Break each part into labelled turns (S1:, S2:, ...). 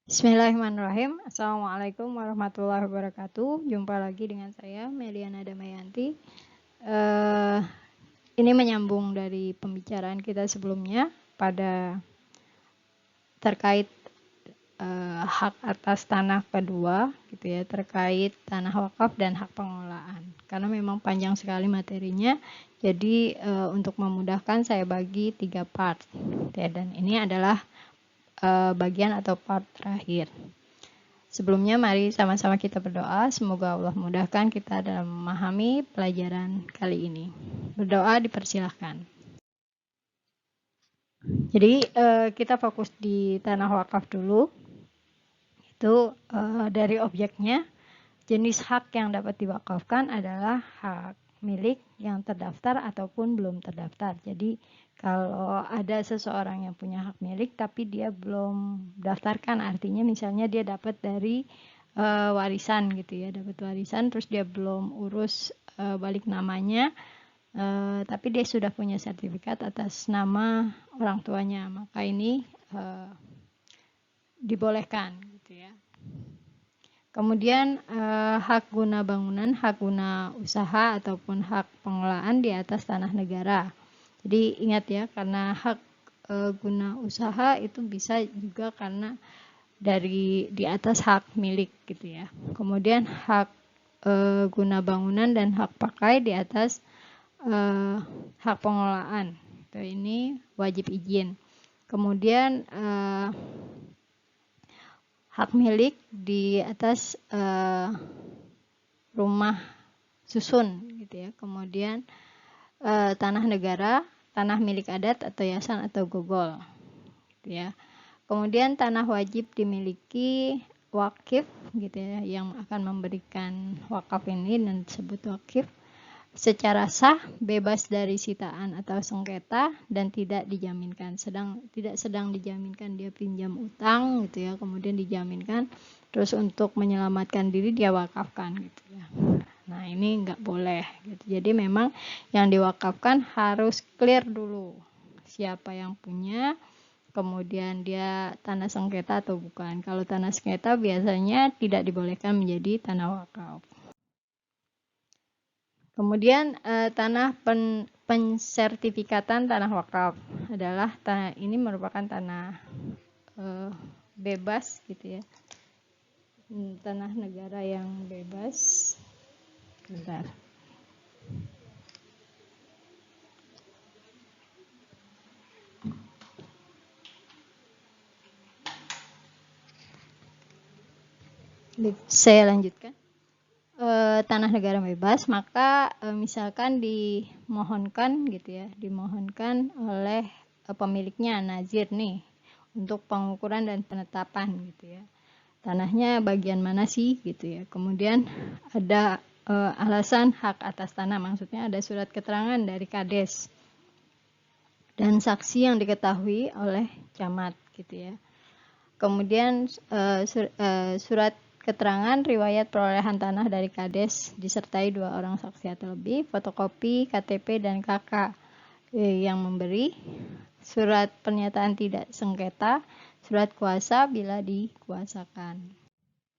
S1: Bismillahirrahmanirrahim. Assalamualaikum warahmatullahi wabarakatuh. Jumpa lagi dengan saya, Meliana Damayanti. Ini menyambung dari pembicaraan kita sebelumnya pada terkait hak atas tanah kedua, gitu ya, terkait tanah wakaf dan hak pengelolaan. Karena memang panjang sekali materinya, jadi untuk memudahkan saya bagi 3 part. Ya, dan ini adalah bagian atau part terakhir. Sebelumnya mari sama-sama kita berdoa, semoga Allah mudahkan kita dalam memahami pelajaran kali ini. Berdoa dipersilahkan. Jadi kita fokus di tanah wakaf dulu. Itu dari objeknya, jenis hak yang dapat diwakafkan adalah hak milik yang terdaftar ataupun belum terdaftar. Jadi kalau ada seseorang yang punya hak milik tapi dia belum daftarkan, artinya misalnya dia dapat dari warisan gitu ya, dapat warisan terus dia belum urus balik namanya, tapi dia sudah punya sertifikat atas nama orang tuanya, maka ini dibolehkan gitu ya. Kemudian hak guna bangunan, hak guna usaha ataupun hak pengelolaan di atas tanah negara. Jadi ingat ya, karena hak guna usaha itu bisa juga karena dari di atas hak milik gitu ya. Kemudian hak guna bangunan dan hak pakai di atas hak pengelolaan. Itu ini wajib izin. Kemudian hak milik di atas rumah susun gitu ya. Kemudian tanah negara, tanah milik adat atau yayasan atau gogol gitu ya. Kemudian tanah wajib dimiliki wakif gitu ya, yang akan memberikan wakaf ini dan disebut wakif, secara sah, bebas dari sitaan atau sengketa dan tidak dijaminkan. Tidak sedang dijaminkan, dia pinjam utang gitu ya, kemudian dijaminkan, terus untuk menyelamatkan diri dia wakafkan gitu ya. Nah ini nggak boleh gitu. Jadi memang yang diwakafkan harus clear dulu siapa yang punya, kemudian dia tanah sengketa atau bukan. Kalau tanah sengketa biasanya tidak dibolehkan menjadi tanah wakaf. Kemudian tanah pensertifikatan tanah wakaf adalah tanah ini merupakan tanah bebas gitu ya, tanah negara yang bebas. Bentar. Saya lanjutkan. Tanah negara bebas, maka misalkan dimohonkan gitu ya, dimohonkan oleh pemiliknya nazir nih untuk pengukuran dan penetapan gitu ya. Tanahnya bagian mana sih gitu ya. Kemudian ada alasan hak atas tanah, maksudnya ada surat keterangan dari Kades dan saksi yang diketahui oleh camat gitu ya. Kemudian surat keterangan riwayat perolehan tanah dari Kades disertai 2 orang saksi atau lebih, fotokopi KTP dan KK yang memberi, surat pernyataan tidak sengketa, surat kuasa bila dikuasakan.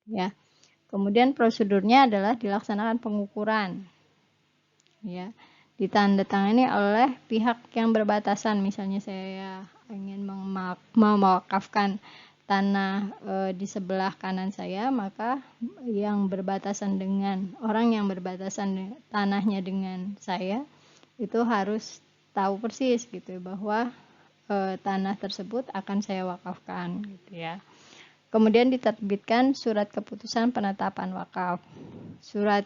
S1: Ya. Kemudian prosedurnya adalah dilaksanakan pengukuran. Ya. Ditandatangani oleh pihak yang berbatasan, misalnya saya ingin mewakafkan tanah di sebelah kanan saya, maka yang berbatasan dengan orang yang berbatasan tanahnya dengan saya itu harus tahu persis gitu bahwa tanah tersebut akan saya wakafkan gitu ya. Kemudian diterbitkan surat keputusan penetapan wakaf. Surat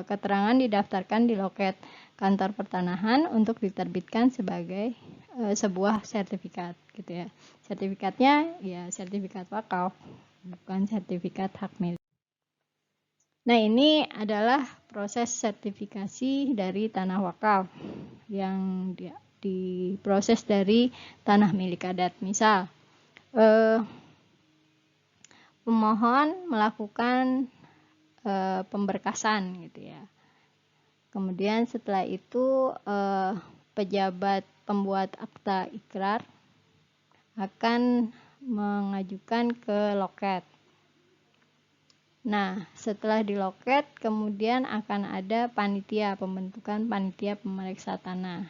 S1: keterangan didaftarkan di loket kantor pertanahan untuk diterbitkan sebagai sebuah sertifikat gitu ya. Sertifikatnya ya sertifikat wakaf, bukan sertifikat hak milik. Nah, ini adalah proses sertifikasi dari tanah wakaf yang diproses dari tanah milik adat. Misal pemohon melakukan pemberkasan gitu ya. Kemudian setelah itu pejabat pembuat akta ikrar akan mengajukan ke loket. Nah, setelah di loket, kemudian akan ada pembentukan panitia pemeriksa tanah.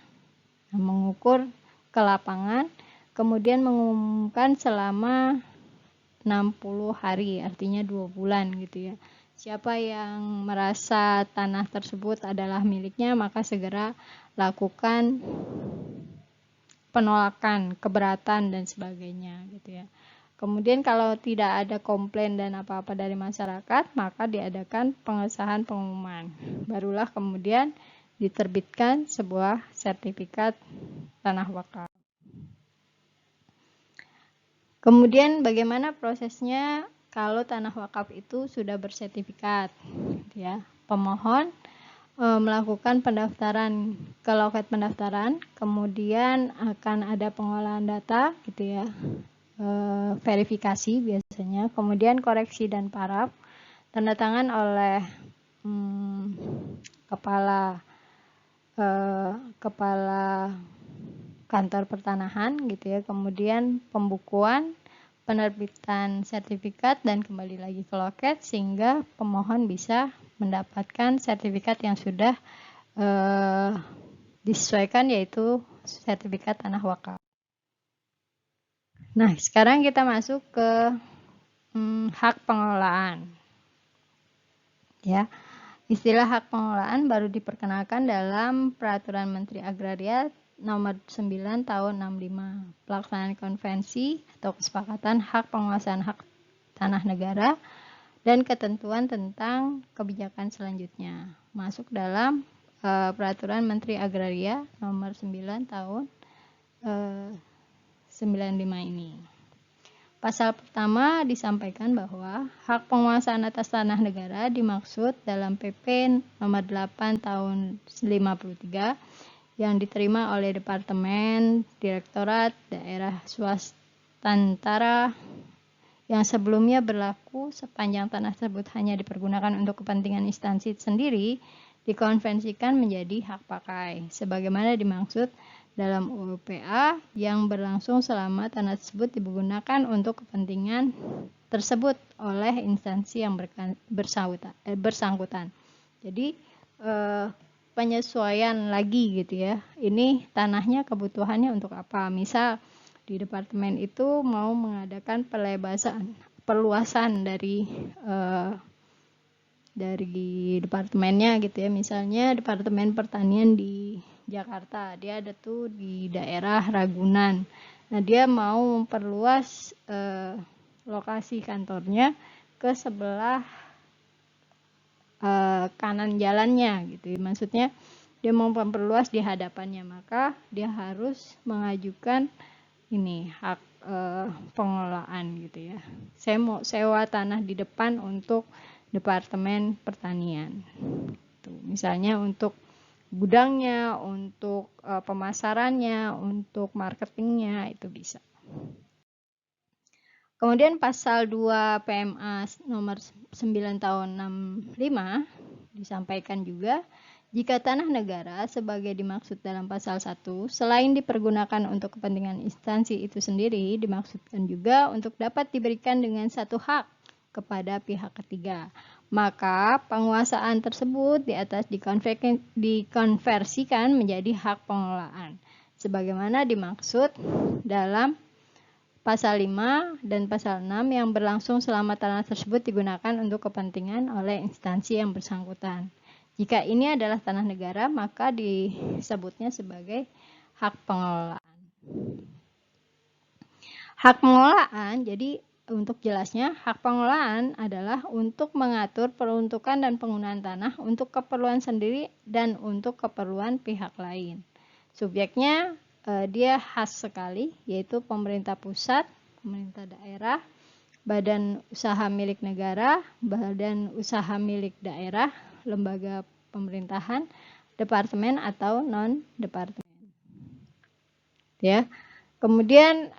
S1: Nah, mengukur ke lapangan, kemudian mengumumkan selama 60 hari, artinya 2 bulan gitu ya. Siapa yang merasa tanah tersebut adalah miliknya, maka segera lakukan penolakan, keberatan, dan sebagainya gitu ya. Kemudian kalau tidak ada komplain dan apa-apa dari masyarakat, maka diadakan pengesahan pengumuman. Barulah kemudian diterbitkan sebuah sertifikat tanah wakaf. Kemudian bagaimana prosesnya kalau tanah wakaf itu sudah bersertifikat, gitu ya. Pemohon melakukan pendaftaran ke loket pendaftaran, kemudian akan ada pengolahan data, gitu ya, verifikasi biasanya, kemudian koreksi dan paraf, tanda tangan oleh kepala kantor pertanahan, gitu ya, kemudian pembukuan, penerbitan sertifikat, dan kembali lagi ke loket sehingga pemohon bisa mendapatkan sertifikat yang sudah disesuaikan, yaitu sertifikat tanah wakaf. Nah, sekarang kita masuk ke hak pengelolaan. Ya, istilah hak pengelolaan baru diperkenalkan dalam Peraturan Menteri Agraria Nomor 9 Tahun 65, pelaksanaan konvensi atau kesepakatan hak penguasaan hak tanah negara dan ketentuan tentang kebijakan selanjutnya. Masuk dalam Peraturan Menteri Agraria Nomor 9 Tahun 95 ini. Pasal pertama disampaikan bahwa hak penguasaan atas tanah negara dimaksud dalam PP Nomor 8 Tahun 53 yang diterima oleh Departemen Direktorat Daerah Swastantara yang sebelumnya berlaku sepanjang tanah tersebut hanya dipergunakan untuk kepentingan instansi sendiri, dikonvensikan menjadi hak pakai, sebagaimana dimaksud dalam UPA yang berlangsung selama tanah tersebut digunakan untuk kepentingan tersebut oleh instansi yang bersangkutan. Jadi penyesuaian lagi gitu ya. Ini tanahnya kebutuhannya untuk apa? Misal di departemen itu mau mengadakan perluasan dari departemennya gitu ya. Misalnya Departemen Pertanian di Jakarta, dia ada tuh di daerah Ragunan. Nah, dia mau memperluas lokasi kantornya ke sebelah kanan jalannya gitu. Maksudnya dia mau memperluas di hadapannya, maka dia harus mengajukan ini hak pengelolaan gitu ya. Saya mau sewa tanah di depan untuk Departemen Pertanian. Tuh, misalnya untuk gudangnya, untuk pemasarannya, untuk marketingnya, itu bisa. Kemudian pasal 2 PMA nomor 9 tahun 65 disampaikan juga, jika tanah negara sebagai dimaksud dalam pasal 1 selain dipergunakan untuk kepentingan instansi itu sendiri, dimaksudkan juga untuk dapat diberikan dengan satu hak kepada pihak ketiga. Maka penguasaan tersebut di atas dikonversikan menjadi hak pengelolaan sebagaimana dimaksud dalam Pasal 5 dan Pasal 6 yang berlangsung selama tanah tersebut digunakan untuk kepentingan oleh instansi yang bersangkutan. Jika ini adalah tanah negara, maka disebutnya sebagai hak pengelolaan. Hak pengelolaan, jadi untuk jelasnya, hak pengelolaan adalah untuk mengatur peruntukan dan penggunaan tanah untuk keperluan sendiri dan untuk keperluan pihak lain. Subjeknya dia khas sekali, yaitu pemerintah pusat, pemerintah daerah, badan usaha milik negara, badan usaha milik daerah, lembaga pemerintahan, departemen atau non-departemen. Ya. Kemudian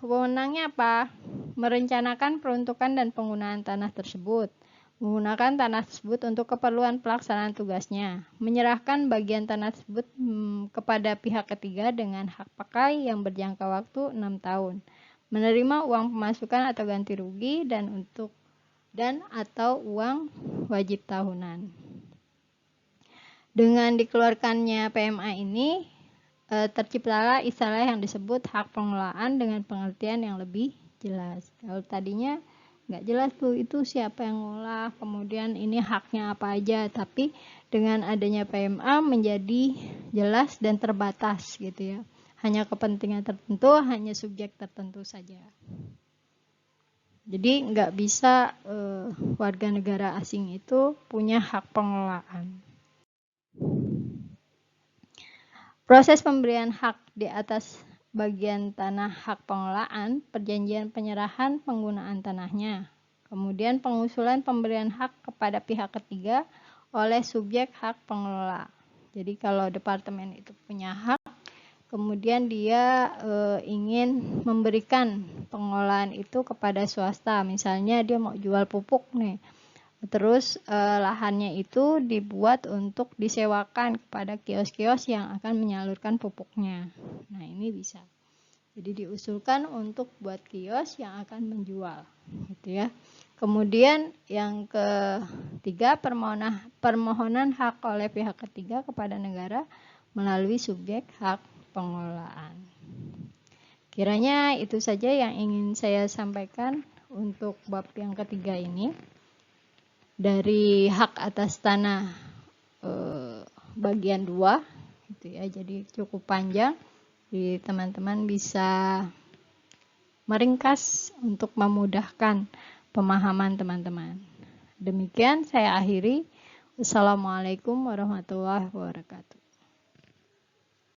S1: wewenangnya apa? Merencanakan peruntukan dan penggunaan tanah tersebut. Menggunakan tanah tersebut untuk keperluan pelaksanaan tugasnya, menyerahkan bagian tanah tersebut kepada pihak ketiga dengan hak pakai yang berjangka waktu 6 tahun, menerima uang pemasukan atau ganti rugi dan atau uang wajib tahunan. Dengan dikeluarkannya PMA ini terciptalah istilah yang disebut hak pengelolaan dengan pengertian yang lebih jelas. Kalau tadinya nggak jelas tuh itu siapa yang ngolah, kemudian ini haknya apa aja, tapi dengan adanya PMA menjadi jelas dan terbatas gitu ya. Hanya kepentingan tertentu, hanya subjek tertentu saja. Jadi nggak bisa warga negara asing itu punya hak pengelolaan. Proses pemberian hak di atas bagian tanah hak pengelolaan, perjanjian penyerahan penggunaan tanahnya, kemudian pengusulan pemberian hak kepada pihak ketiga oleh subjek hak pengelola. Jadi kalau departemen itu punya hak, kemudian dia ingin memberikan pengelolaan itu kepada swasta, misalnya dia mau jual pupuk nih. Terus lahannya itu dibuat untuk disewakan kepada kios-kios yang akan menyalurkan pupuknya. Nah, ini bisa. Jadi diusulkan untuk buat kios yang akan menjual, gitu ya. Kemudian yang ketiga, permohonan hak oleh pihak ketiga kepada negara melalui subjek hak pengelolaan. Kiranya itu saja yang ingin saya sampaikan untuk bab yang ketiga ini. Dari hak atas tanah bagian 2 gitu ya, jadi cukup panjang, jadi teman-teman bisa meringkas untuk memudahkan pemahaman teman-teman. Demikian saya akhiri. Wassalamualaikum warahmatullahi wabarakatuh.